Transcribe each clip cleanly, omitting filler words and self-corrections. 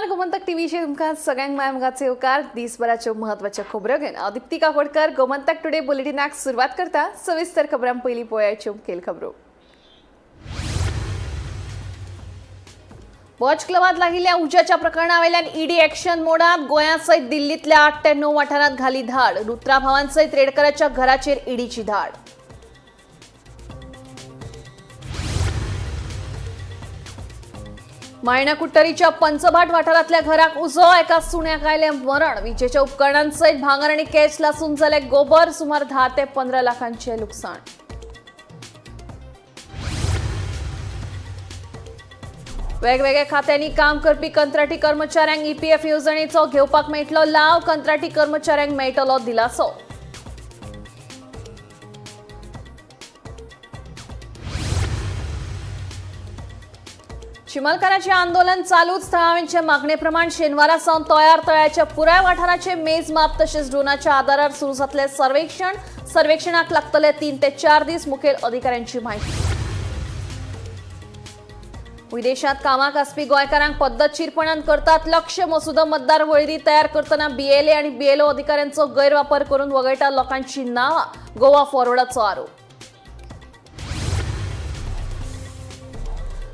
नमस्कार. गोमंतक टीव्हीचे तुमकां सगळ्यांक मायमगाचे उपकार. दिसभराच्यो म्हत्वाच्यो खबरो घेवन हांव दीप्ती काकोडकर गोमंतक टुडे बुलेटिनाक सुरवात करता. सविस्तर खबरां पयलीं पळोवयाच्यो मुखेल खबरो. वॉच क्लबात लागिल्ल्या उज्याच्या प्रकरणा वयल्यान ईडी एक्शन मोडात. गोंया सयत दिल्लीतल्या 8 ते 9 वाठारांत घाली धाड. रुत्रा भावां सयत रेडकराच्या घराचेर ईडीची धाड. मायणा कुट्टरीच्या पंचभाट वाठारांतल्या घराक उजो. एका सुण्याक आयलें मरण. विजेच्या उपकरणांसयत भांगर आनी कॅश लासून जाले गोबर. सुमार 10 ते 15 लाखांचे लुकसाण. वेगवेगळ्या खात्यांनी काम करपी कंत्राटी कर्मचाऱ्यांक ईपीएफ येवजणेचो घेवपाक मेळटलो लाव. कंत्राटी कर्मचाऱ्यांक मेळटलो दिलासो. चिमलकारांचे आंदोलन चालूच. थळाव्यांचे मागणे प्रमाण शेनवारा सावन तयार तळ्याच्या पुराय वाठाराचे मेजमाप तसेच ड्रोनाच्या आधारार सुरू जातले सर्वेक्षण. सर्वेक्षणाक लागतले 3 ते 4 दीस. मुखेल अधिकाऱ्यांची माहिती. विदेशात कामाक आसपी गोंयकारांक पद्धतशीरपणान करतात लक्ष. मसुदो मतदार वळेरी तयार करतना बीएलए आणि बीएलओ अधिकाऱ्यांचो गैरवापर करून वगळटा लोकांची नावां. गोवा फॉरवर्डाचो आरोप.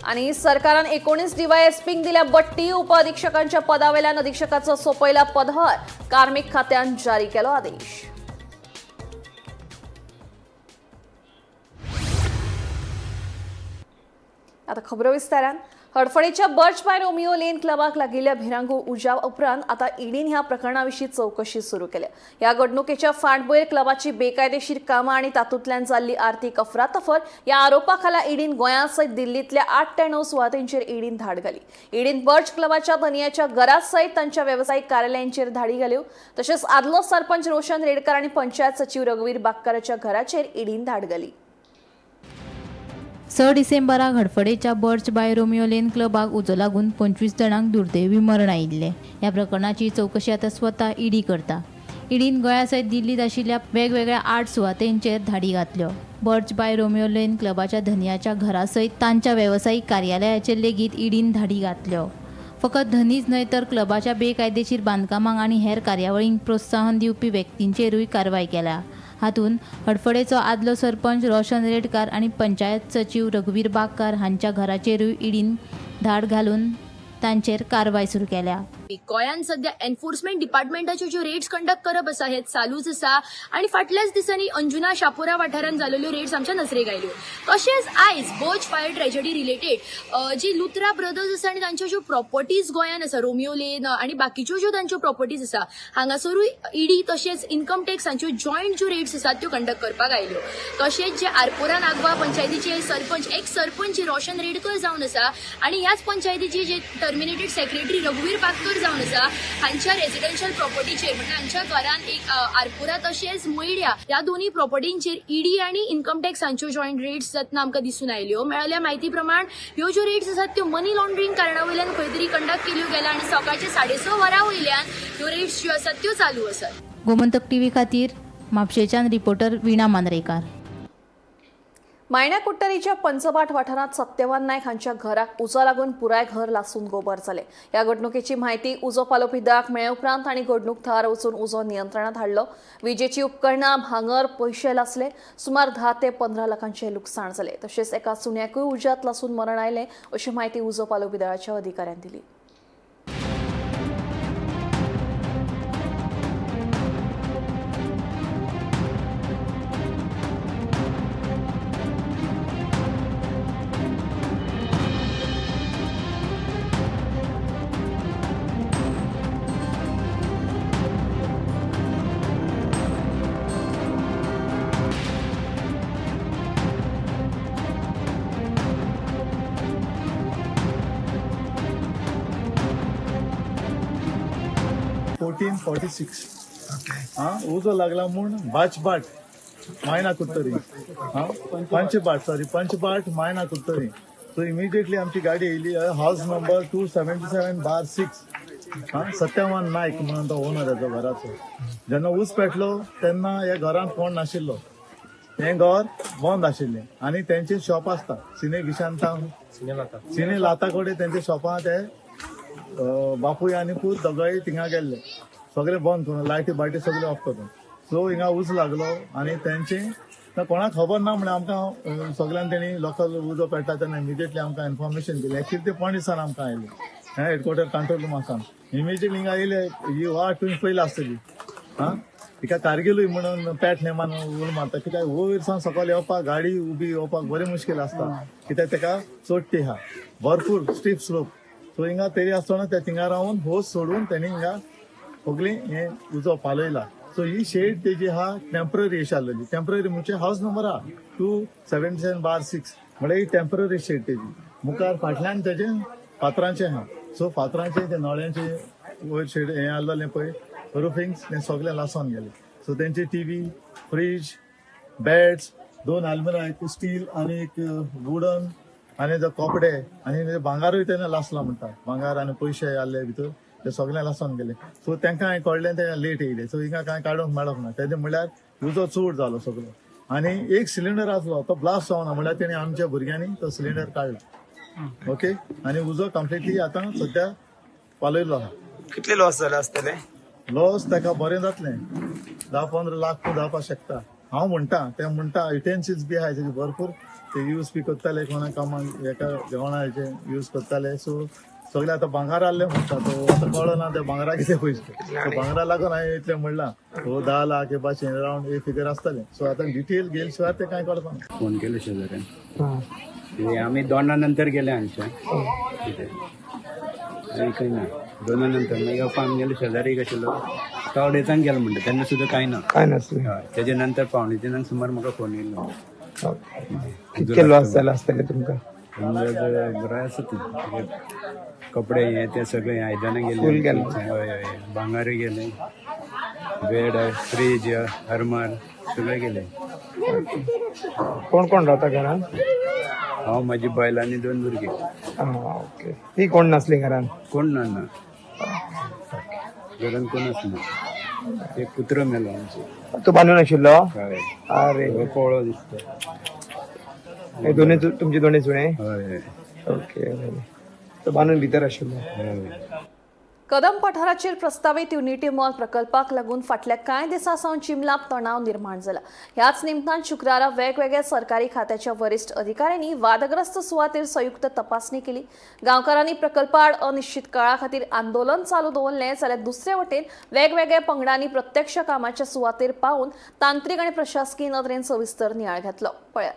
आणि सरकारान 19 डीवायएसपींक दिल्या बट्टी. उपअधीक्षकांच्या पदावेल्यान अधीक्षकाचो सोपयला पदभार. कार्मिक खात्यान जारी केलो आदेश. आता खबरो विस्तारान. हडफडेच्या बर्च बाय रोमियो लेन क्लबाक लागिल्ल्या भिरांगू उजा उपरांत आता ईडीन ह्या प्रकरणाविशीं चौकशी सुरू केल्या. ह्या घडणुकेच्या फाटभुंयेर क्लबाची बेकायदेशीर कामां आणि तातूंतल्यान जाल्ली आर्थीक अफरातफर ह्या आरोपा खाला ईडीन गोंया सयत दिल्लीतल्या 8 ते 9 सुवातींचेर ईडीन धाड घाली. ईडीन बर्च क्लबाच्या धनियाच्या घरा सयत तांच्या वेवसायीक कार्यालयांचेर धाडी घाल्यो. तशेंच आदलो सरपंच रोशन रेडकर आणि पंचायत सचिव रघुवीर बाक्काराच्या घराचेर ईडीन धाड घाली. 6 डिसेंबराक हडफडेच्या बर्च बाय रोमियो लेन क्लबाक उजो लागून 25 जाणांक दुर्दैवी मरण आयिल्लें. ह्या प्रकरणाची चौकशी आतां स्वता ईडी करता. ईडीन गोंया सयत दिल्लीत आशिल्ल्या वेगवेगळ्या 8 सुवातेंचेर धाडी घातल्यो. बर्च बाय रोमियो लेन क्लबाच्या धनियाच्या घरा सयत तांच्या वेवसायीक कार्यालयाचेर लेगीत ईडीन धाडी घातल्यो. फकत धनीच न्हय तर क्लबाच्या बेकायदेशीर बांदकामांक आनी हेर कार्यावळींक प्रोत्साहन दिवपी व्यक्तींचेरूय कारवाय केल्या. हातूंत हडफडेचो आदलो सरपंच रोशन रेडकार आनी पंचायत सचिव रघुवीर बाक्कार हांच्या घराचेरूय ईडीन धाड घालून तांचेर कारवाय सुरू केल्या. गोंयांत सध्या एनफोर्समेंट डिपार्टमेंटाच्यो ज्यो रेड्स कंडक्ट करप आसा हे चालूच आसा आनी फाटल्याच दिसांनी अंजुना शापोरा वाठारांत जाल्ल्यो रेड्स आमच्या नजरेक आयल्यो. तशेंच आयज बोज फायर ट्रेजेडी रिलेटेड जी लुथरा ब्रदर्स आसा आनी तांच्यो ज्यो प्रॉपर्टीज गोंयांत आसा रोमियो लेन आनी बाकीच्यो ज्यो तांच्यो प्रॉपर्टीज आसा हांगासरूय ईडी तशेंच इन्कम टॅक्सांच्यो जॉयंट ज्यो रेड्स आसात त्यो कंडक्ट करपाक आयल्यो. तशेंच जे आरपोरा नागवा पंचायतीचे सरपंच एक्स सरपंच रोशन रेडकर जावन आसा आनी ह्याच पंचायतीचे जे टर्मिनेटेड सेक्रेटरी रघुवीर बाक्कर जावन आसा हांच्या रेजिडेन्शियल प्रॉपर्टीचेर म्हणजे हांच्या घरान एक आरपुरा तशेंच मोयड्या ह्या दोन्ही प्रॉपर्टींचेर ईडी आनी इन्कम टॅक्स हांच्यो जॉयंट रेड्स जातना आमकां दिसून आयल्यो. मेळिल्ल्या म्हायती प्रमाण ह्यो ज्यो रेड्स आसात त्यो मनी लॉन्ड्रींग कारणा वयल्यान खंय तरी कंडक्ट केल्यो गेल्या आनी सकाळचे 6:30 वरां वयल्यान ह्यो रेड्स ज्यो आसात त्यो चालू आसात. गोमंतक टीव्ही खातीर म्हापशेच्यान रिपोर्टर विणा मांद्रेकार. मायणा कुट्टरीच्या पंचभाट वाठारांत सत्यवान नायक हांच्या घराक उजो लागून पुराय घर लासून गोबर जाले. ह्या घडणुकेची म्हायती उजो पालोवपी दळाक मेळ्ळे उपरांत तांणी घडणूक थळार वचून उजो नियंत्रणात हाडलो. विजेची उपकरणां भांगर पयशे लासले. सुमार 10 ते 15 लाखांचे लुकसाण जाले. तशेंच एका सुण्याकूय उज्यांत लासून मरण आयलें अशी म्हायती उजो पालोवपी दळाच्या अधिकाऱ्यान दिली. उजो लागला म्हूण बाचबाट मायना कुट्टरी पंचबाट मायना कुट्टरी. सो इमिजिएटली आमची गाडी येयली. हाऊस नंबर 277/6 सत्यवान नायक म्हणून तो ओनर याचो घराचो. जेन्ना ऊस पेटलो तेन्ना ह्या घरांत कोण नाशिल्लो. हें घर बंद आशिल्लें आनी तेंचे शॉप आसता सिने गिशांता सिने लाता कडेन तेंचे शॉपां ते बापूय आनी पूत दोगांय थिंगा गेल्ले सगळे बंद करून लायटी बायटी सगळे ऑफ करून. सो हिंगा उज लागलो आनी तेंचे कोणाक खबर ना म्हणल्यार आमकां सगळ्यांनी तेणी लोकल उजो पेट्टा तेन्ना इमिजिएटली आमकां इन्फॉर्मेशन दिलें. एक्चुअली ते पोंडिसान आमकां आयले हेडक्वॉर्टर कंट्रोल रुमासान. इमिजिएटली हिंगा येयले ही वाट तुमी पयली आसतली तिका कारगिलूय म्हणून पॅट नेमान उल मारता कित्याक वयर सावन सकयल येवपाक गाडी उबी येवपाक बरी मुश्कील आसता कित्याक तेका चोडटी आहा भरपूर स्टीप स्लोप. सो हिंगा तरी आसतना ते थिंगा रावन होस सोडून तेणी हिंगा सगळी हे उजो पालयला. सो ही शेड तेजी आहा टेम्पररी अशी आसलेली. टेम्पररी म्हणजे हाऊस नंबर आहा 277/6 म्हळ्यार ही टेम्पररी शेड तेजी. मुखार फाटल्यान तेजे फातरांचे आहा. सो फातरांचे ते नळ्यांचे वयर शेड हे आसलेले पळय रुफिंग ते सगळे लासोन गेले. सो तेंचे टीव्ही फ्रीज बेड्स 2 आल्मिरा एक स्टील आनी एक वुडन आनी जो कपडे आनी भांगारूय तेन्ना लासला म्हणटा. भांगार आनी पयशे आसले भितर ते सगळे लासोन गेले. सो तांकां कळ्ळें ते लेट येयले. सो हिंगा कांय काडूंक मेळोंक ना. तेजे म्हळ्यार उजो चड जालो सगळो आनी एक सिलिंडर आसलो तो ब्लास्ट जावना म्हळ्यार तेणी आमच्या भुरग्यांनी तो सिलिंडर काडलो. ओके आनी उजो कंप्लिटली आतां सद्या पालयलो आहा. कितले लॉस जाले आसतले? लॉस ताका बरें जातलें 10-15 लाख तूं जावपाक शकता. हांव म्हणटा ते म्हणटा युटेन्सिल्स बी आहाय तेजे भरपूर ते यूज बी करताले कोणा कामाक एका जेवणाचे यूज करताले. सो सगळे आतां भांगार आहले म्हणटा तो आतां कळना ते भांगरा कितें पयशे. सो भांगरा लागून हांवें इतलें म्हणलां तो 10 लाख हे भाशेन अरावंड हे फिगर आसतलें. सो आतां डिटेल गेले शिवाय ते कांय कळपाना. फोन केले शेजाऱ्यान आम्ही 2 नंतर गेले हांगच्या आनी खंय ना 2 नंतर मागीर येवपा आमी गेले शेजारी आशिल्लो तो अडेचांक गेलो म्हणटा तेन्ना सुद्दां कांय नासलें. तेजे नंतर 2:45 सुमार म्हाका फोन येयलो. कितके लॉस जाले आसतले तुमकां? बरें आसा ती कपडे हे ते सगळे आयदनां गेले हय भांगारूय गेले बेड फ्रीज हरमार सगळे गेले. कोण कोण रावता घरान? हांव म्हाजी बायल आनी 2 भुरगे. ओके. ती कोण नासली घरान? कोण ना घरान कोण आसना. एक कुत्रो मेलो आमचो. तूं बांदून आशिल्लो? हय अरे पोळो दिसता. हे दोन्ही तुमचे दोन्ही सुणे? हय ओके. तो बांदून भितर आशिल्लो. हय. कदम पठाराचेर प्रस्तावित युनिटी मॉल प्रकल्पाक लागून फाटल्या कांय दिसां सावन चिंबलाब तणाव निर्माण जाला. ह्याच निमतान शुक्रारा वेगवेगळ्या सरकारी खात्याच्या वरिष्ठ अधिकाऱ्यांनी वादग्रस्त सुवातेर संयुक्त तपासणी केली. गांवकारांनी प्रकल्पाआड अनिश्चित काळा खातीर आंदोलन चालू दवरलें जाल्यार दुसरे वटेन वेगवेगळ्या पंगडांनी प्रत्यक्ष कामाच्या सुवातेर पावून तांत्रीक आनी प्रशासकीय नदरेन सविस्तर नियाळ घेतलो. पळयात.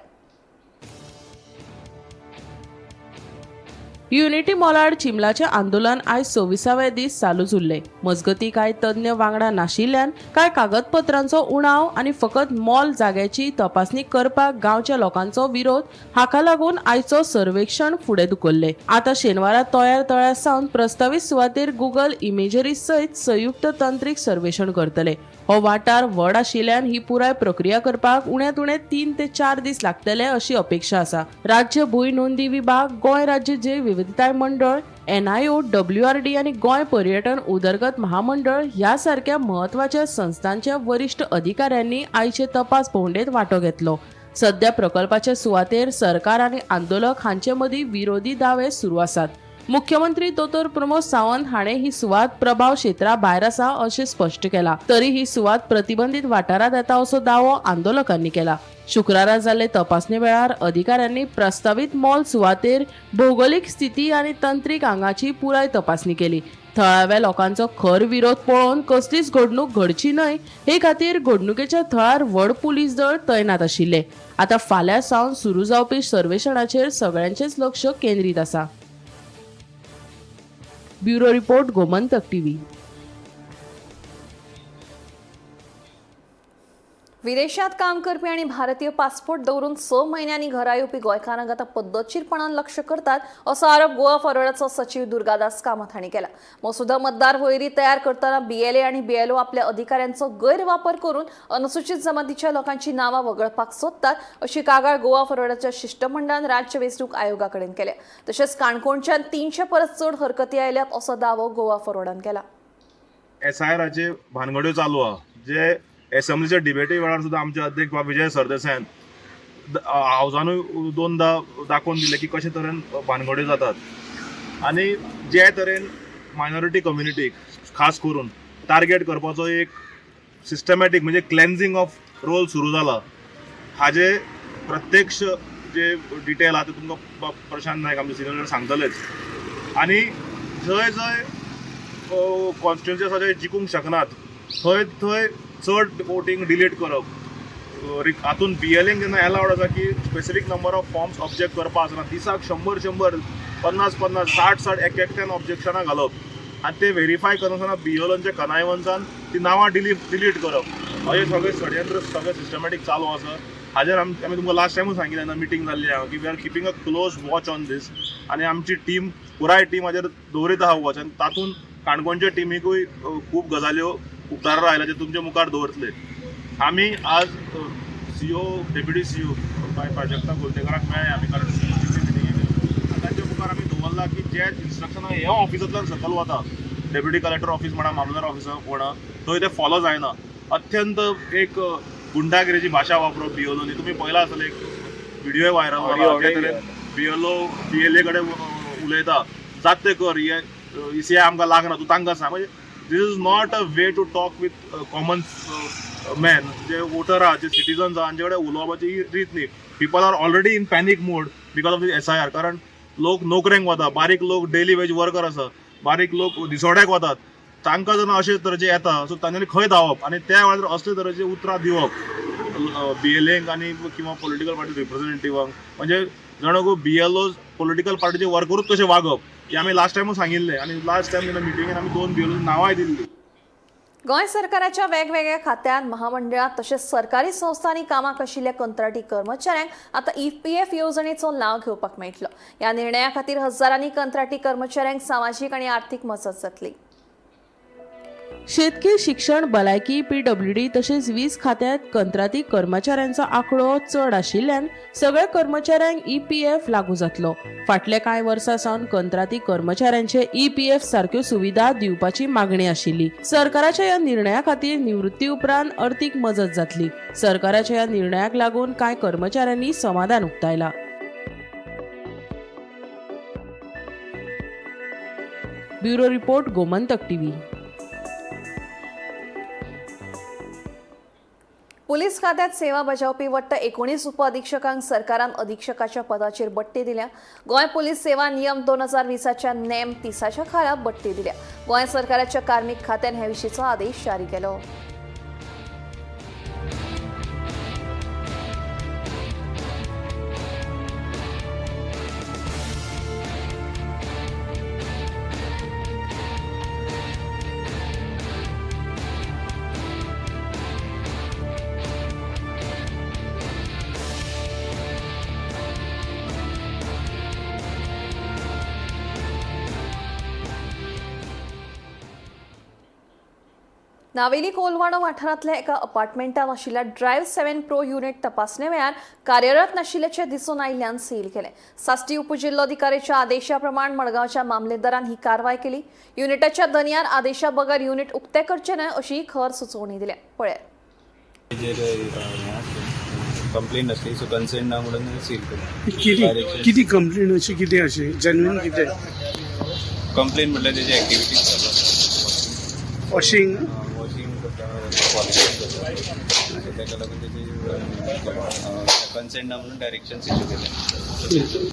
युनिटी मॉलाड चिंबलाचे आंदोलन आयज 26वे दीस चालूच उरले. मजगती कांय तज्ञ वांगडा नाशिल्ल्यान कांय कागदपत्रांचो उणाव आनी फकत मॉल जाग्याची तपासणी करपाक गांवच्या लोकांचो विरोध हाका लागून आयचो सर्वेक्षण फुडें धुकल्ले. आतां शेनवारा तळ्या सावन प्रस्तावित सुवातेर गुगल इमेजरी सयत संयुक्त तंत्रीक सर्वेक्षण करतले. हो वाठार व्हड आशिल्ल्यान ही पुराय प्रक्रिया करपाक उण्यांत उणे 3 ते 4 दीस लागतले अशी अपेक्षा आसा. राज्य भूंय नोंदी विभाग, गोंय राज्य जैव विविधताय मंडळ, NIO, WRD आनी गोंय पर्यटन उदरगत महामंडळ ह्या सारख्या महत्वाच्या संस्थांच्या वरिष्ठ अधिकाऱ्यांनी आयचे तपास भोंवडेंत वांटो घेतलो. सध्या प्रकल्पाच्या सुवातेर सरकार आनी आंदोलक हांचे मदीं विरोधी दावे सुरू आसात. मुख्यमंत्री दोतोर प्रमोद सावंत हाणें ही सुवात प्रभाव क्षेत्रा भायर आसा अशें स्पश्ट केला. तरी ही सुवात प्रतिबंधीत वाठारांत येता असो दावो आंदोलकांनी केला. शुक्रारा जाल्ले तपासणे वेळार अधिकाऱ्यांनी प्रस्तावित मॉल सुवातेर भौगोलीक स्थिती आनी तंत्रीक आंगाची पुराय तपासणी केली. थळाव्या लोकांचो खर विरोध पळोवन कसलीच घडणूक घडची न्हय हे खातीर घडणुकेच्या थळार व्हड पुलीस दळ तैनात आशिल्ले. आतां फाल्यां सावन सुरू जावपी सर्वेक्षणाचेर सगळ्यांचेच लक्ष केंद्रीत आसा. Bureau report, Gomantak TV. विदेशात काम करपी आणि भारतीय पासपोर्ट दवरून 6 महिन्यांनी घरा येवपी गोंयकारांक आतां पद्दतशीरपणान लक्ष करतात असो आरोप गोवा फॉरवर्डाचो सचिव दुर्गादास कामत हांणी केला. मसुदा मतदार वळेरी तयार करतना BLA आणि BLO आपल्या अधिकाऱ्यांचो गैरवापर करून अनुसूचित जमातीच्या लोकांची नावां वगळपाक सोदतात अशी कागाळ गोवा फॉरवर्डाच्या शिष्टमंडळान राज्य वेंचणूक आयोगा कडेन केल्या. तशेंच काणकोणच्यान 300 परस चड हरकती आयल्यात असो दावो गोवा फॉरवर्डान केला. SIRचे भानगड्यो चालू आहा जे असेंब्लीच्या डिबेटी वेळार सुद्दां आमचे अध्यक्ष विजय सरदेसायन हावजानूय 2दा दाखोवन दिले की कशे तरेन भानगड्यो जातात. आनी जे तरेन मायनॉरिटी कम्युनिटीक खास करून टार्गेट करपाचो एक सिस्टमॅटीक म्हणजे क्लेन्झिंग ऑफ रोल सुरू जाला. हाजे प्रत्यक्ष जे डिटेल आहा ते तुमकां प्रशांत नायक आमचे सिनियर सांगतलेच. आनी जंय जंय कॉन्स्टिट्युएन्सी आसा जे जिखूंक शकनात थंय थंय चड वोटींग डिलीट करप. हातून BLAक जेन्ना अलावड आसा की specific number of forms object करपा आसना, दिसाक 100 50 60 एकट्यान ऑब्जेक्शनां घालप आनी ते व्हेरीफाय करनासतना BLOच्या कनायवंसान ती नांवां डिलीट करप. अशें सगळें षडयंत्र सगळें सिस्टमॅटीक चालू आसा. हाजेर आमी तुमकां लास्ट टायमूच सांगिल्लें ना मिटींग जाल्ली हांव की we are keeping a close watch on this. आनी आमची टीम पुराय टीम हाजेर दवरीत आहा वॉच. आनी तातूंत काणकोणच्या टिमीकूय खूब गजाल्यो उक्ताडार आयल्या जे तुमचे मुखार दवरतले. आमी आज CEO डेप्युटी CEO प्राजक्ता कोलतेकराक मेळ्ळे आमी, कारण तांच्या मुखार आमी दवरला की जे इन्स्ट्रक्शनां ह्या ऑफिसांतल्यान सकयल वता, डेप्युटी कलेक्टर ऑफिस म्हणा, मामलेदार ऑफिस म्हणा, थंय ते फॉलो जायना. अत्यंत एक गुंडागिरीची भाशा वापरप BLOनी. तुम्ही पळयला आसतलें एक व्हिडिओ व्हायरल जाला जे तरेन PLA कडेन उलयता, जात ते कर, ECI आमकां लागना, तूं तांकां सांग. म्हणजे this is not a way to talk with common man. जे वोटर आहा, जे सिटीजन्स आहा, हांचे कडेन उलोवपाची ही रीत न्ही. People are already in panic mode because of this SIR. कारण लोक नोकरेंक वता, बारीक लोक डेली वेज वर्कर आसा, बारीक लोक दिसोड्याक वतात, तांकां जेन्ना अशे तरेचे येता सो तांच्यांनी खंय धांवप आनी त्या वेळार असले तरेचे उतरां दिवप BLAक आनी किंवा पॉलिटिकल पार्टी रिप्रेझेंटेटिव्हांक. म्हणजे जणू BLO पॉलिटिकल पार्टीचे वर्करूच कशे वागप हे आमी लास्ट टायमूच सांगिल्लें. आनी लास्ट टायम जेन्ना मिटिंगेन आमी 2 BLOची नांवांय दिल्लीं. गोंय सरकाराच्या वेगवेगळ्या खात्यांत, महामंडळात तशेंच सरकारी संस्थांनी कामाक आशिल्ल्या कंत्राटी कर्मचाऱ्यांक आतां EPF येवजणेचो लाव घेवपाक मेळटलो. ह्या निर्णया खातीर हजारांनी कंत्राटी कर्मचाऱ्यांक सामाजीक आनी आर्थीक मजत जातली. शेतकी, शिक्षण, भलायकी, PWD तसेच 20 खात्यात कंत्राटी कर्मचाऱ्यांचो आंकडो चड आशिल्ल्यान सगळ्या कर्मचाऱ्यांक EPF लागू जातलो. फाटल्या कांय वर्सां सावन कंत्राटी कर्मचाऱ्यांचे EPF सारक्यो सुविधा दिवपाची मागणी आशिल्ली. सरकाराच्या ह्या निर्णया खातीर निवृत्ती उपरांत अर्थीक मजत जातली. सरकाराच्या ह्या निर्णयाक लागून कांय कर्मचाऱ्यांनी समाधान उक्तायला. Bureau report, Gomantak TV. Police खात्यात सेवा बजावपी वट्ट 19 उपअधीक्षकांक सरकारान अधीक्षकाच्या पदाचेर बडटी दिल्या. गोंय पुलीस सेवा नियम 2020च्या नेम 30च्या खाला बडटी दिल्या. गोंय सरकाराच्या कार्मिक खात्यान हे विशींचो आदेश जारी केलो. नावेली कोलवाडो वाठारांतल्या एका अपार्टमेंटात आशिल्ल्या ड्रायव्ह 7 प्रो युनिट तपासणे वेळार कार्यरत नाशिल्ल्याचे दिसून आयिल्ल्यान सील केले. साश्टी उपजिल्लोधिकाऱ्याच्या आदेशा प्रमाण मडगांवच्या मामलेदारान ही कारवाय केली. युनिटाच्या दनयार आदेशा बगर युनिट उक्ते करचे न्हय अशी खर सुचोवणी दिल्या. पळय कंप्लेंट असली सो कन्सेंट ना म्हणून सील केली. किती कंप्लेंट अशी किती अशी जेन्युइन किती कंप्लेंट म्हटल्यार तेजी ॲक्टिविटीज चालू वॉशिंग ताका लागून तेजी कन्सेंट ना म्हणून डायरेक्शन्स इश्यू केले.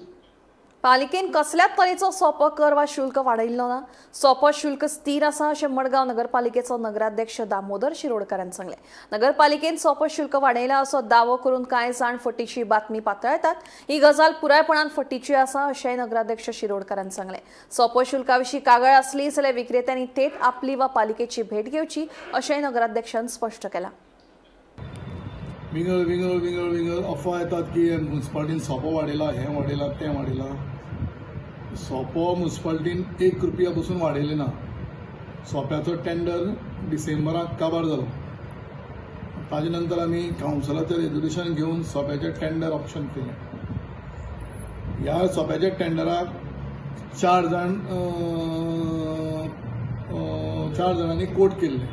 पालिकेन कसल्याच तरेचो सोपो कर वा शुल्क वाडयल्लो ना. सोपो शुल्क स्थिर आसा अशें मडगांव नगरपालिकेचो नगराध्यक्ष दामोदर शिरोडकारान सांगलें. नगरपालिकेन सोपो शुल्क वाडयला असो दावो करून कांय जाण फटीची बातमी पातळतात. ही गजाल पुरायपणान फटीची आसा अशेंय नगराध्यक्ष शिरोडकारान सांगलें. सोपो शुल्का विशीं कागाळ आसली जाल्यार विक्रेत्यांनी थेट आपली वा पालिकेची भेट घेवची अशेंय नगराध्यक्षान स्पश्ट केलां. विंगळ अफवा येतात की म्युन्सिपाल्टीन सोपो वाडयला, हें वाडयला, तें वाडयला. सोपो म्युन्सिपाल्टीन 1 रुपया पसून वाडयले ना. सोप्याचो टेंडर डिसेंबराक काबार जालो. ताजे नंतर आमी कावन्सिलाचें रेजोल्युशन घेवन सोप्याचें टेंडर ऑप्शन केलें. ह्या सोप्याच्या टेंडराक 4 जाणांनी कोट केल्ले.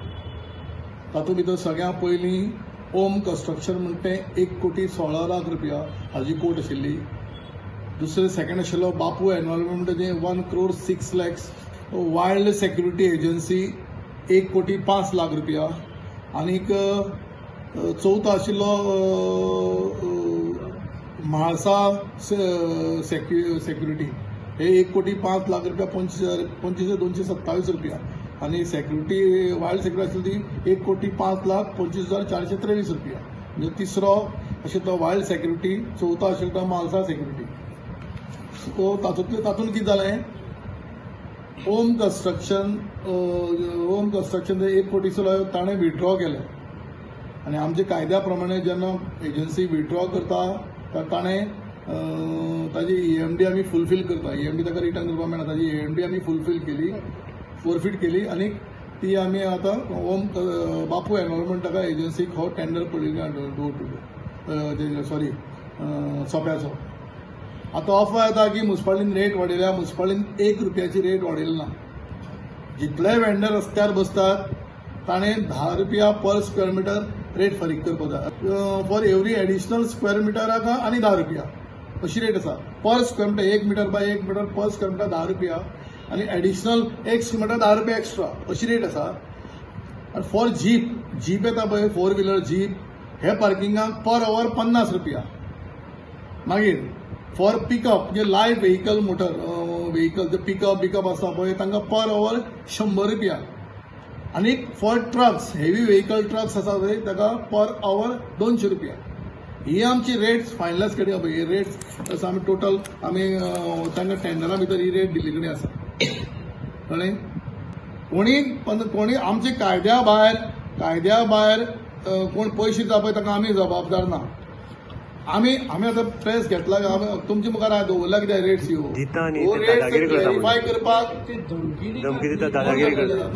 तातूंत भितर सगळ्यां पयलीं ओम कन्स्ट्रक्शन म्हणटा तें 1,16,00,000 रुपया हाजी कोट आशिल्ली. दुसरें सेकंड आशिल्लो बापू एनवायरमेंट म्हणटा तें 1,06,00,000 वायल्ड सेक्युरिटी एजन्सी 1,05,00,000 रुपया आनीक चवथो आशिल्लो म्हाळसा सेक्युरिटी हे 1,05,00,000 रुपया 25,227 रुपया आणि सेक्युरिटी वायल्ड सेक्युरिटी आशिल्ली ती 1,05,25,423 रुपया. म्हणजे तिसरो आशिल्लो तो वायल्ड सेक्युरिटी, चवथो आशिल्लो तो म्हाळसा सेक्युरिटी. सो तातूंत कितें जालें, होम कन्स्ट्रक्शन 1 कोटी ताणें विथड्रॉ केले आनी आमच्या कायद्या प्रमाणे जेन्ना एजन्सी विथड्रॉ करता ताणें ताजी EMD आमी फुलफील करता. EMD ताका रिटर्न करपाक मेळना. ताजी EMD आमी फुलफील केली, फोरफीट केली आनी ती आमी आतां होम बापू एनवायरमेंट ताका एजन्सीक हो टेंडर पडिल्लो डोर टू डोर सॉरी सोप्याचो. आता ऑफर येता की मुन्सिपालिटीन रेट वाडयल्या. मुन्सिपालिटीन 1 रुपयाची रेट वाडयली ना. जितले वेंडर रस्त्यार बसतात ताणें 10 रुपया पर स्क्वेअर मिटर रेट फारीक करपाक जाय. फॉर एवरी एडिशनल स्क्वेअर मिटराक आनी 10 रुपया अशी रेट आसा. Per square meter 1 meter by 1 meter per square meter 10 रुपया आनी एडिशनल 1 स्क्वेअर मिटर 10 रुपया एक्स्ट्रा अशी रेट आसा. आनी फॉर जीप येता पळय 4 व्हिलर जीप हे पार्किंगाक पर अवर 50 रुपया. मागीर फॉर पिकअप म्हणजे लायट व्हेकल मोटर व्हेकल जे पिकअप आसा पळय तांकां पर अवर 100 रुपया. आनी for trucks heavy vehicle trucks आसा पळय ताका पर अवर 200 रुपया. ही आमची रेट्स फायनलायज केली पळय. ही रेट्स आमी टोटल आमी तांकां टेंडरा भितर ही रेट दिल्ली आसा. कळ्ळें. कोणी आमचे कायद्या भायर कोण पयशे दिता पळय ताका आमी जबाबदार ना. आमी आतां प्रेस घेतला तुमचे मुखार दवरला कितें रेट्स ह्यो क्लॅरिफाय करपाक धमकी दिता.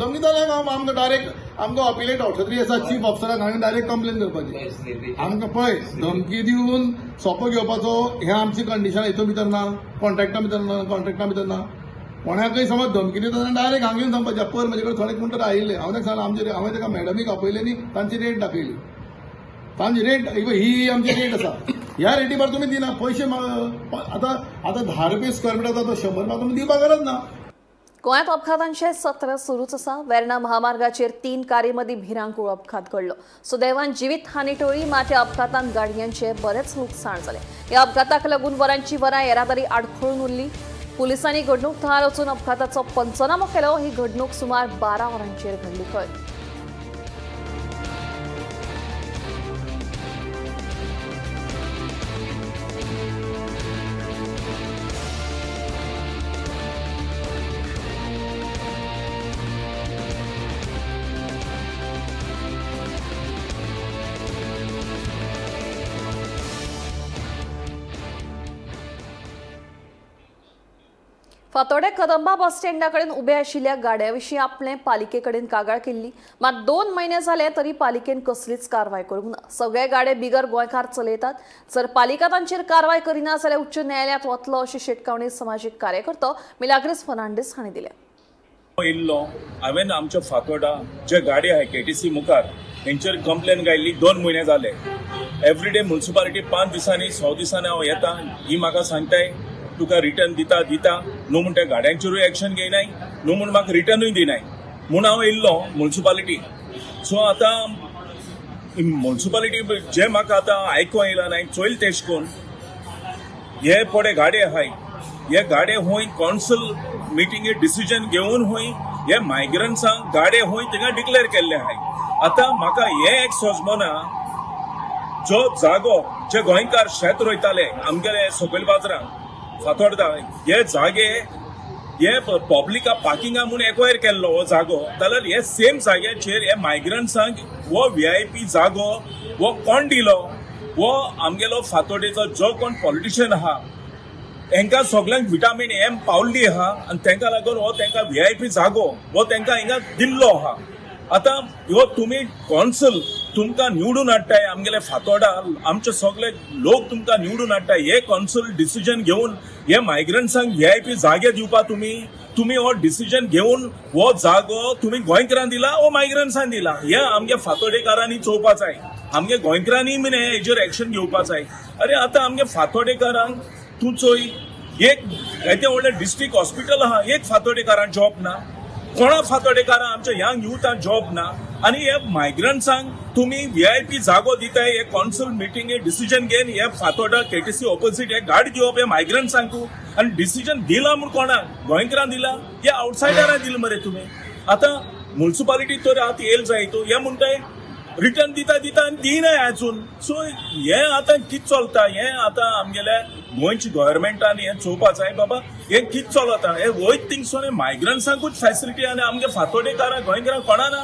आमकां डायरेक्ट आमकां अपिलेट ऑथॉरिटी आसा चीफ ऑफिसराक हांवें डायरेक्ट कंप्लेन करपाची. आमकां पळय धमकी दिवन सोंपो घेवपाचो हें आमची कंडिशन हितून भितर ना, कॉन्ट्रॅक्टा भितर ना. कोणाकय समज धमकी दिता डायरेक्ट हांवें सांगपाचें पर म्हजे कडेन थोडे कोण तर आयिल्ले हांवें सांगलें हांवें ताका मॅडमीक आपयलें न्ही तांची रेट दाखयली. तांची रेट ही आमची रेट आसा. ह्या रेटी भायर तुमी दिना पयशे. आतां 10 रुपया स्क्वेअर मिटर जाता 100 रुपया तुमी दिवपाक गरज ना. गोंयांत अपघातांचे सत्र सुरूच आसा. वेर्णा महामार्गाचेर 3 कारमदी भिरांकूळ अपघात घडलो. सुदैवान जिवीत हानी टळ्ळी, मात ह्या अपघातांत गाडयांचे बरेच लुकसाण जालें. ह्या अपघाताक लागून वरांची वरां येरादारी आडखळून उरली. पुलिसांनी घडणूक थळार वचून अपघाताचो पंचनामो केलो. ही घडणूक सुमार 12 वरांचेर घडली. खंय फातोर्डे कदंबा बस स्टँडा कडेन उबे आशिल्ल्या गाड्याविशीं आपले पालिके कडेन कागाळ केल्ली. मात 2 म्हयने जाले तरी पालिकेन कसलीच कारवाय करूंक ना. सगळे गाडे बिगर गोंयकार चलयतात. जर पालिका तांचेर कारवाय करिना जाल्यार उच्च न्यायालयात वतलो अशी शिटकावणी समाजीक कार्यकर्तो मिलाग्रीस फर्नांडीस हांणी दिल्या. हांवें आमच्या फातोर्डा जे गाडी आहाय KTC मुखार हेंचेर कंप्लेन गायल्ली 2 म्हयने जाले. एवरीडे म्युन्सिपालिटी 5 दिसांनी 6 दिसांनी हांव येता. ही म्हाका सांगताय तुका रिटर्न दिता न्हू म्हण त्या गाड्यांचेरूय एक्शन घेयनाय, न्हू म्हण म्हाका रिटर्नूय दिनाय म्हूण हांव येयल्लो म्युन्सिपालिटी. सो आतां म्युन्सिपालिटी जे म्हाका आतां आयकूं येयला नाय चोयल तेश कोन हे पडे गाडे आहाय हे गाडे हूंय कौन्सिल मिटिंगे डिसिजन घेवन हूंय हे मायग्रंट्सांक गाडे हूंय थिंगा डिक्लेअर केल्ले आहाय. आतां म्हाका हे एक सोजमोना जो जागो जे गोंयकार शेत रोयताले आमगेले सकयल बाजारांत फातोर्डा हे जागे हे पब्लिका पार्किंगा म्हणून एक्वायर केल्लो हो जागो जाल्यार हे सेम जाग्याचेर हे मायग्रंट्सांक हो VIP जागो हो कोण दिलो हो आमगेलो फातोर्डेचो जो कोण पॉलिटिशियन आहा तांकां सगळ्यांक विटामीन M पावल्ली आहा आनी तांकां लागून हो तांकां VIP जागो हो तांकां हिंगा दिल्लो आहा. आतां ह्यो तुमी कौन्सिल तुमकां निवडून हाडटाय आमगेले फातोर्डा आमचे सगळे लोक तुमकां निवडून हाडटाय. हे कौन्सिल डिसिजन घेवन हे मायग्रंट्सांक VIP जागे दिवपा तुमी हो डिसिजन घेवन हो जागो तुमी गोंयकारांक दिला हो मायग्रंट्सांक दिला. हे आमगे फातोर्डेकारांनी चोवपा जाय. आमगे गोंयकारांनी बीन हेजेर एक्शन घेवपा जाय. अरे आतां आमगे फातोर्डेकारांक तूं चोय एक येते व्हडले डिस्ट्रिक्ट हॉस्पिटल आहा एक फातोडेकारांक जॉब ना, कोणा फातोडेकारांक आमच्या यंग युथांक जॉब ना, आणि हे मायग्रंट्सांक तुम्ही VIP जागो दिताय, हे कॉन्सल मिटिंगे डिसिजन घेवन हे फातोडा KTC ऑपोजिट हे गाडी दिवप हे मायग्रंट्सांक, आणि डिसिजन दिला म्हणून कोणाक गोंयकारांक दिला या आउटसायडरांक दिला मरे तुम्ही. आता म्युनिसिपालिटी तर आतां येयल जाय तो हे म्हणटाय रिटर्न दिता आणि दिनाय अजून. सो हे आता कित चलता, हे आता आमगेल्या गोंयची गव्हर्नमेंटान हे चोवपा जाय बाबा हे कित चलता. हे वयत थिंगसोन मायग्रंट्सांकूच फॅसिलिटी आनी आमगे फातोडेकारांक गोंयकारांक कोणाना.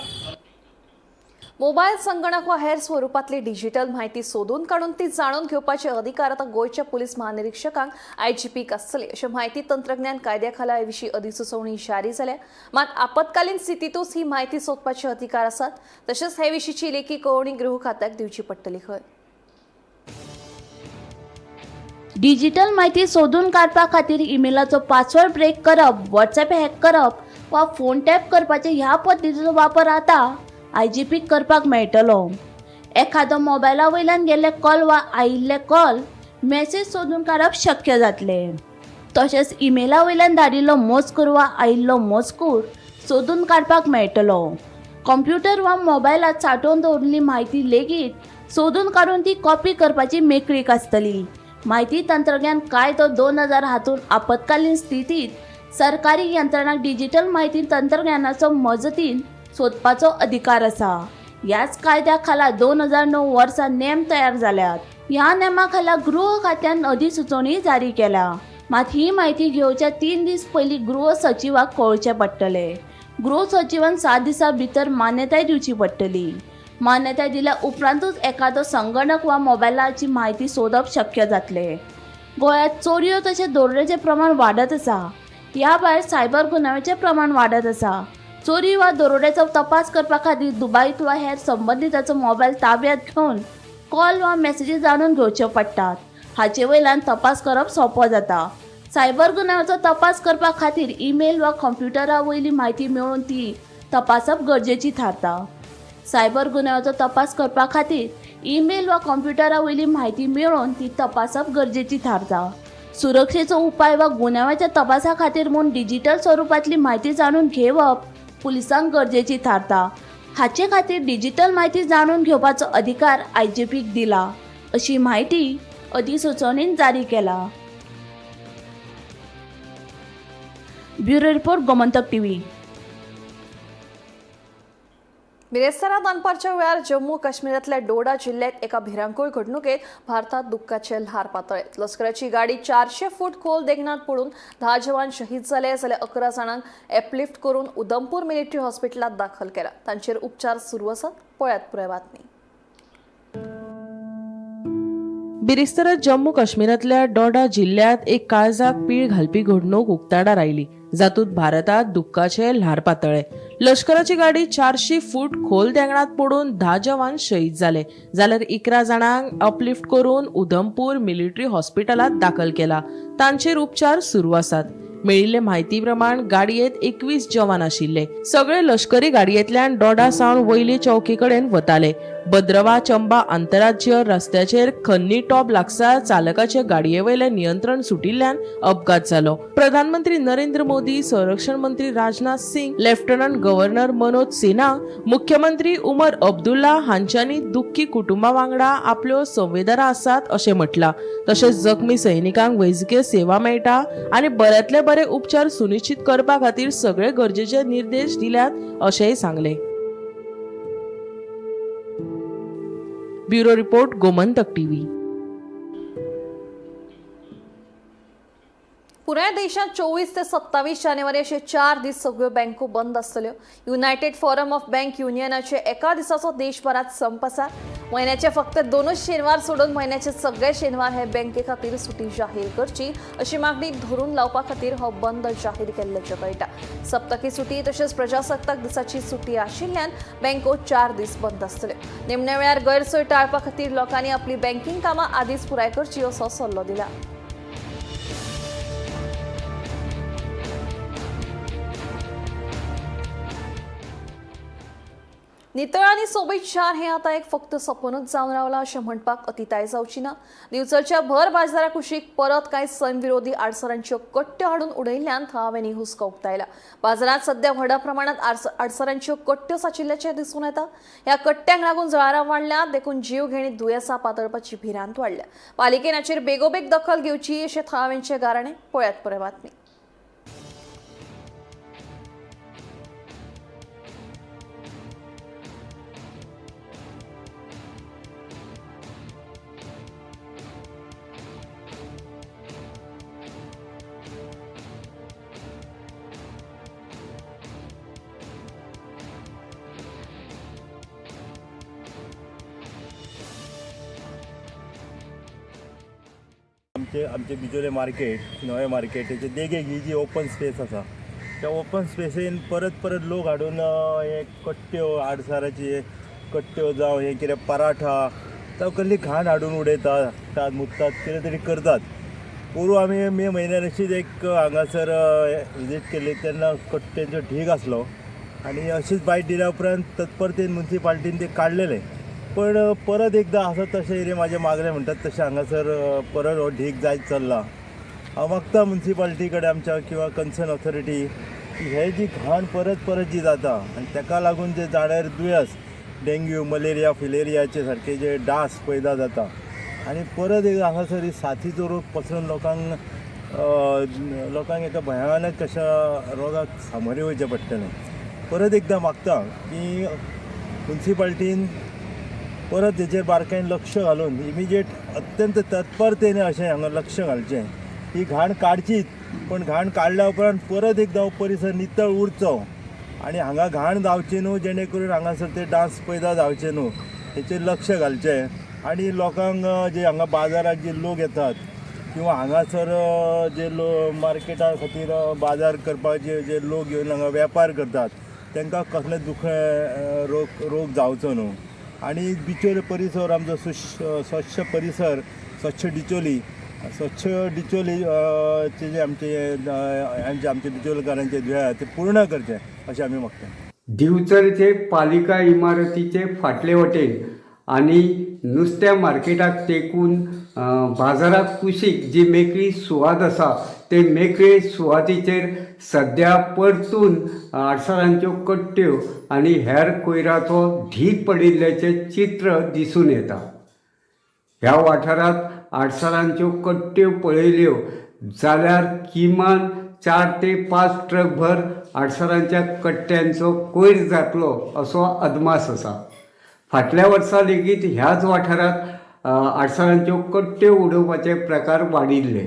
मोबाईल, संगणक वा हेर स्वरूपातली डिजिटल माहिती सोदून काढून ती जाणून घेवपाचे अधिकार आता गोयच्या पोलीस महानिरीक्षकांक IGPक आसतले अशें माहिती तंत्रज्ञान कायद्याखाला हे विशीं अधिसुचोवणी जारी जाल्या. मात आपतकालीन स्थितीतूच ही माहिती सोदपाचे अधिकार आसात. तशेंच हे विशींची लेखी कळवणी गृह खात्याक दिवची पडटली. खंय डिजिटल माहिती सोदून काडपा खातीर ईमेलाचो पासवर्ड ब्रेक करप, WhatsApp हॅक करप वा फोन टॅप करपाचे ह्या पद्दतीचो वापर आता IGPक करपाक मेळटलो. एखादो मोबायला वयल्यान गेल्ले कॉल वा आयिल्ले कॉल, मेसेज सोदून काडप शक्य जातले. तशेंच ईमेला वयल्यान धाडिल्लो मजकूर वा आयिल्लो मजकूर सोदून काडपाक मेळटलो. कॉम्प्युटर वा मोबायलात सांठोवन दवरिल्ली म्हायती लेगीत सोदून काडून ती कॉपी करपाची मेकळीक आसतली. माहिती तंत्रज्ञान कायदो 2000 हातून आपतकालीन स्थितीत सरकारी यंत्रणांक डिजिटल माहिती तंत्रज्ञानाचो मजतीन सोदपाचो अधिकार आसा. ह्याच कायद्या खाला 2009 वर्सा नेम तयार जाल्यात. ह्या नेमा खाला गृह खात्यान अधिसुचोवणी जारी केल्या. मात ही माहिती घेवच्या 3 दीस पयलीं गृह सचिवाक कळोवचें पडटलें. गृह सचिवान 7 दिसां भितर मान्यताय दिवची पडटली. मान्यताय दिल्या उपरांतूच एखादो संगणक वा मोबायलाची माहिती सोदप शक्य जातलें. गोंयांत चोरयो तशें दरोडेचें प्रमाण वाडत आसा. ह्या भायर सायबर गुन्यांवाचें प्रमाण वाडत आसा. चोरी वा दरोड्याचो तपास करपा खातीर दुबायत वा हेर संबंधिताचो मोबायल ताब्यांत घेवन कॉल वा मेसेजी जाणून घेवच्यो पडटात. हाचे वयल्यान तपास करप सोंपो जाता. सायबर गुन्यांवाचो तपास करपा खातीर ईमेल वा कंप्युटरा वयली म्हायती मेळोवन ती तपासप गरजेची थारता. सायबर गुन्यांवाचो तपास करपा खातीर ईमेल वा कंप्युटरा वयली म्हायती मेळोवन ती तपासप गरजेची थारता. सुरक्षेचो उपाय वा गुन्यांवाच्या तपासा खातीर म्हूण डिजिटल स्वरूपातली म्हायती जाणून घेवप पुलिसांक गरजेची थारता. हाचे खातीर डिजिटल माहिती जाणून घेवपाचो अधिकार IGPक दिला अशी माहिती अधिसुचोवणीन जारी केला. Bureau report, Gomantak TV. बिरेस्तारा दनपारच्या वेळार जम्मू काश्मीरातल्या डोडा जिल्ह्यात एका भिरांकूळ घडणुकेत भारतात दुःखाचे ल्हार पातळ्ळेत. लष्कराची गाडी 400 फूट खोल देगणात पडून 10 जवान शहीद झाले जाल्यार 11 जाणांक एपलिफ्ट करून उधमपूर मिलिटरी हॉस्पिटलात दाखल केला. तांचेर उपचार सुरू आसात. पळयात पुराय बातमी. बिरेस्तारा जम्मू काश्मीरातल्या डोडा जिल्ह्यात एक काळजाक पीळ घालपी घडणूक उक्ताडार आयली, जातूंत भारतात दुःखाचे ल्हार पातळ्ळे. लष्कराची गाडी 400 फूट खोल देंगणात पडून 10 जवान शहीद झाले जाल्यार 11 जाणांक अपलिफ्ट करून उधमपूर मिलिटरी हॉस्पिटलात दाखल केला. तांचेर उपचार सुरू आसात. मेळिल्ले म्हायती प्रमाण गाडयेंत 21 जवान आशिल्ले. सगळे लष्करी गाडयेंतल्यान डोडा सावन वयली चौकी कडेन वताले. भद्रवा चंबा आंतरराज्य रस्त्याचेर खन्नी टॉप लागसार चालकाचे गाडये वयले नियंत्रण सुटिल्ल्यान अपघात जालो. प्रधानमंत्री नरेंद्र मोदी, संरक्षण मंत्री राजनाथ सिंग, लेफ्टनंट गव्हर्नर मनोज सिन्हा, मुख्यमंत्री उमर अब्दुल्ला हांच्यांनी दुःखी कुटुंबा वांगडा आपल्यो संवेदना आसात अशें म्हटलां. तशेंच जखमी सैनिकांक वैजकीय सेवा मेळटा आनी बऱ्यांतले बरे उपचार सुनिश्चित करपा खातीर सगळे गरजेचे निर्देश दिल्यात अशेंय सांगले. Bureau report, Gomantak TV. पुऱ्या देशात 24 ते 27 जानेवारी असे 4 दीस सगळ्यो बँको बंद आसतल्यो. युनायटेड फोरम ऑफ बँक युनियनाचे एका दिसाचो देशभरात संप आसा. म्हयन्याचे फक्त 2च शेनवार सोडून म्हयन्याचे सगळे शेनवार हे बँके खातीर सुटी जाहीर करची अशी मागणी धरून लावपा खातीर हो बंद जाहीर केल्ल्याचें कळटा. सप्तकी सुटी तशेंच प्रजासत्ताक दिसाची सुटी आशिल्ल्यान बँको 4 दीस बंद आसतल्यो. निमण्या वेळार गैरसोय टाळपा खातीर लोकांनी आपली बँकिंग कामां आदींच पुराय करची असो सल्लो दिला. नितळ आणि सोबीत शार हे आता एक फक्त सपनच जावन रावला अशें म्हणपाक अतिताय जावची ना. दिवचलच्या भर बाजारा कुशीक परत कांय सैमविरोधी आडसरांच्यो कट्ट्यो हाडून उडयल्ल्यान थळाव्यांनी हुस्को उक्तायला. बाजारात सध्या व्हडा प्रमाणात आडसरांच्यो कट्ट्यो साचिल्ल्याचें दिसून येता. ह्या कट्ट्यांक लागून जळारां वाडल्यात, देखून जीवघेणी दुयेंसां पातळपाची भिरांत वाडल्या. पालिकेन हाचेर बेगोबेग दखल घेवची अशें थळाव्यांचे गाराणे. पळयात पुरे बातमी. आमचे बिचोले मार्केट, नवे मार्केटाचे देगेक ही जी ओपन स्पेस आसा त्या ओपन स्पेसीन परत लोक हाडून हे कट्ट्यो आडसाराची कट्ट्यो जावं हे कितें पराठा जावं कसली घाण हाडून उडयतात, मुततात, कितें तरी करतात. पूर्व आमी मे म्हयन्यान अशीच एक हांगासर विजीट केली तेन्ना कट्ट्यांचो ढीग आसलो आनी अशीच बायट दिल्या उपरांत तत्परतेन म्युन्सिपाल्टीन ते काडलेले. पण परत एकदा असं तशें एरिया म्हाजे मागले म्हणटात तशें हांगासर परत हो ढीग जायत चल्ला. हांव मागता म्युन्सिपाल्टी कडेन आमच्या किंवा कन्सर्न ऑथॉरिटी की हे जी घाण परत जी जाता आनी ताका लागून जे झाडार दुयेंस डेंग्यू, मलेरिया, फिलेरियाचे सारके जे डास पैदा जाता आनी परत एक हांगासर ही साथीचो रोग पसरून लोकांक एका भयानक अशा रोगाक सामोरे वयचें पडटलें. परत एकदां मागता की म्युन्सिपाल्टीन परत तेचेर बारकायेन लक्ष घालून इमिजिएट अत्यंत तत्परतेने अशें हांगा लक्ष घालचें. ही घाण काडचीच, पण घाण काडल्या उपरांत परत एकदां हो परिसर नितळ उरचो आनी हांगा घाण जावची न्हू, जेणे करून हांगासर ते डास पैदा जावचे न्हू हेचेर लक्ष घालचें. आनी लोकांक जे हांगा बाजाराक जे लोक येतात किंवा हांगासर जे मार्केटा खातीर बाजार करपाचे जे लोक येवन हांगा वेपार करतात तांकां कसले रोग जावचो न्हू. आणि बिचोले परिसर आमचो स्वच्छ परिसर, स्वच्छ डिचोली चे जे आमचे बिचोलकारांचे ध्येय ते पूर्ण करचे अशें आमी मागता. दिवचलचे पालिका इमारतीचे फाटले वटेन आणि नुस्त्या मार्केटाक तेकून बाजाराक कुशीक जी मेकळी सुवात आसा ते मेकळे सुवातीचेर सध्या परतून आडसरांच्यो कट्ट्यो आनी हेर कोयराचो ढीग पडिल्ल्याचें चित्र दिसून येता. ह्या वाठारांत आडसरांच्यो कट्ट्यो पळयल्यो जाल्यार किमान 4 ते 5 ट्रक भर आडसरांच्या कट्ट्यांचो कोयर जातलो असो अदमास आसा. फाटल्या वर्सा लेगीत ह्याच वाठारांत आडसरांच्यो कट्ट्यो उडोवपाचे प्रकार वाडिल्ले.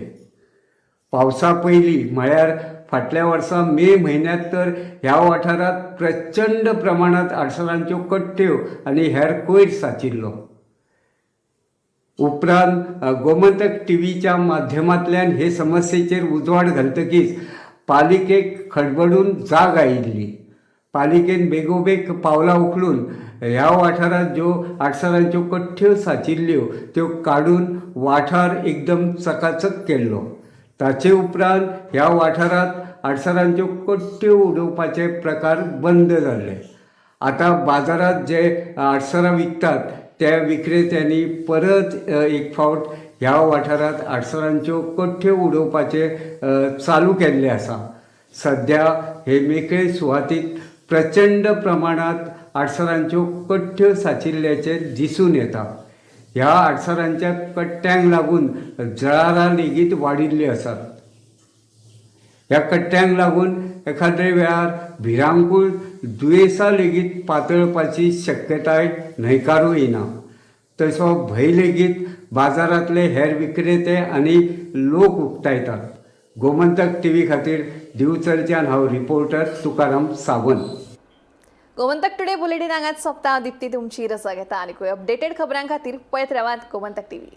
पावसा पयलीं म्हळ्यार फाटल्या वर्सा मे म्हयन्यांत तर ह्या वाठारांत प्रचंड प्रमाणांत आडसरांच्यो कट्ट्यो आनी हेर कोयर साचिल्लो. उपरांत गोमंतक टीव्हीच्या माध्यमांतल्यान हे समस्येचेर उजवाड घालतकीच पालिकेक खडबडून जाग आयिल्ली. पालिकेन बेगोबेग पावलां उखलून ह्या वाठारांत ज्यो आडसरांच्यो कट्ट्यो साचिल्ल्यो त्यो काडून वाठार एकदम चकाचक केल्लो. ताचे उपरांत ह्या वाठारांत आडसरांच्यो कट्ट्यो उडोवपाचे प्रकार बंद जाल्ले. आतां बाजारात जे आडसरां विकतात त्या विक्रेत्यांनी परत एक फावट ह्या वाठारांत आडसरांच्यो कट्ट्यो उडोवपाचे चालू केल्ले आसा. सध्या हे मेकळे सुवातीत प्रचंड प्रमाणात आडसरांच्यो कट्ट्यो साचिल्ल्याचे दिसून येता. ह्या आडसरांच्या कट्ट्यांक लागून जळारां लेगीत वाडिल्ली आसात. ह्या कट्ट्यांक लागून एखाद्या वेळार भिरांकूळ दुयेंसां लेगीत पातळपाची शक्यताय न्हयकारूं येना. तसो भंय लेगीत बाजारांतले हेर विक्रेते आनी लोक उक्तायतात. गोमंतक टीव्ही खातीर दिवचलच्यान हांव reporter Tukaram Sawant. Gomantak today bulletin हांगाच सोंपता. दिप्ती तुमची रजा घेता आनी अपडेटेड खबरां खातीर पळयत रावात गोमंतक टीव्ही.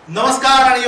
नमस्कार आणि